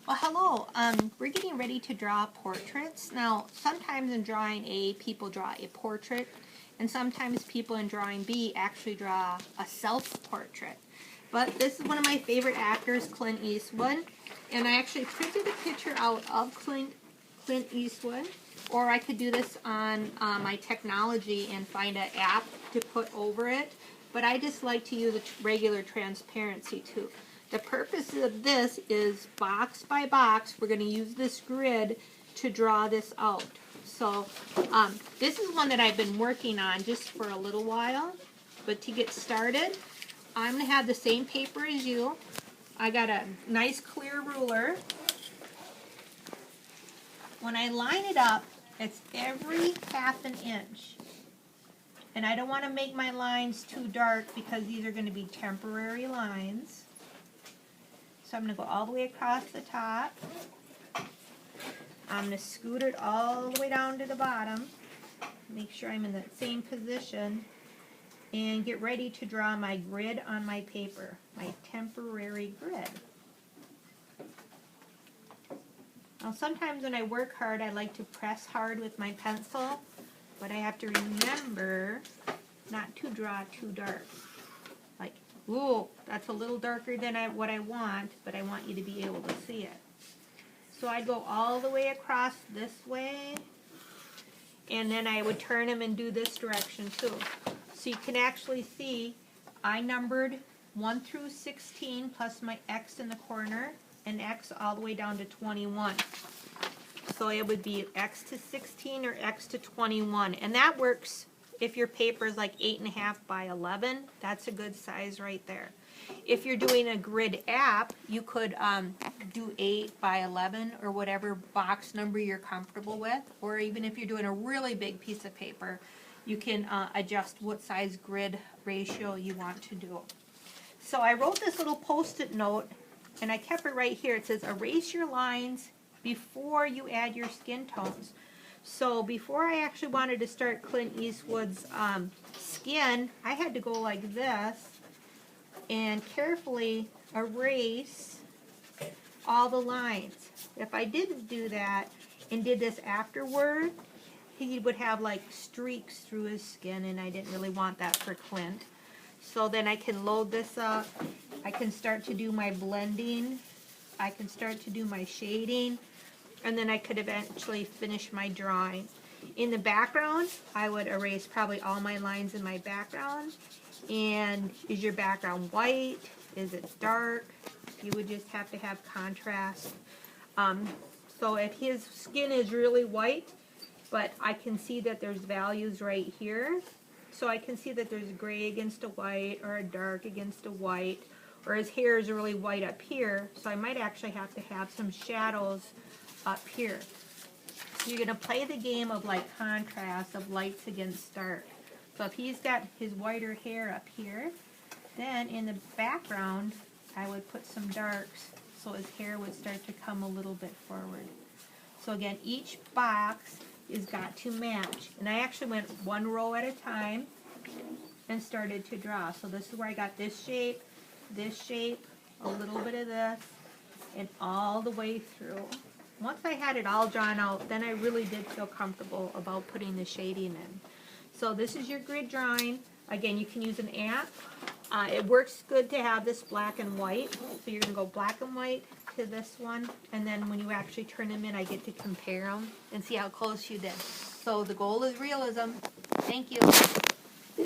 Well, hello. We're getting ready to draw portraits. Now, sometimes in drawing A, people draw a portrait, and sometimes people in drawing B actually draw a self-portrait. But this is one of my favorite actors, Clint Eastwood, and I actually printed a picture out of Clint Eastwood, or I could do this on my technology and find an app to put over it, but I just like to use a regular transparency too. The purpose of this is box by box, we're going to use this grid to draw this out. So this is one that I've been working on just for a little while, but to get started, I'm going to have the same paper as you. I got a nice clear ruler. When I line it up, it's every ½ an inch. And I don't want to make my lines too dark because these are going to be temporary lines. So I'm going to go all the way across the top. I'm going to scoot it all the way down to the bottom. Make sure I'm in that same position. And get ready to draw my grid on my paper, my temporary grid. Now sometimes when I work hard, I like to press hard with my pencil, but I have to remember not to draw too dark. Like, ooh, that's a little darker than what I want, but I want you to be able to see it. So I'd go all the way across this way, and then I would turn them and do this direction too. So you can actually see I numbered 1 through 16 plus my X in the corner, and X all the way down to 21. So it would be X to 16 or X to 21. And that works if your paper is like 8.5 by 11. That's a good size right there. If you're doing a grid app, you could do 8 by 11 or whatever box number you're comfortable with. Or even if you're doing a really big piece of paper, you can adjust what size grid ratio you want to do. So I wrote this little post-it note, and I kept it right here. It says, erase your lines before you add your skin tones. So before I actually wanted to start Clint Eastwood's skin, I had to go like this and carefully erase all the lines. If I didn't do that and did this afterward, he would have like streaks through his skin, and I didn't really want that for Clint. So then I can load this up. I can start to do my blending. I can start to do my shading. And then I could eventually finish my drawing. In the background, I would erase probably all my lines in my background. And is your background white? Is it dark? You would just have to have contrast. So if his skin is really white, but I can see that there's values right here. So I can see that there's a gray against a white, or a dark against a white, or his hair is really white up here. So I might actually have to have some shadows up here. So you're going to play the game of like contrast, of lights against dark. So if he's got his whiter hair up here, then in the background I would put some darks so his hair would start to come a little bit forward. So again, each box is got to match. And I actually went one row at a time and started to draw. So this is where I got this shape, a little bit of this, and all the way through. Once I had it all drawn out, then I really did feel comfortable about putting the shading in. So this is your grid drawing. Again, you can use an app. It works good to have this black and white. So you're going to go black and white to this one, and then when you actually turn them in, I get to compare them and see how close you did. So the goal is realism. Thank you.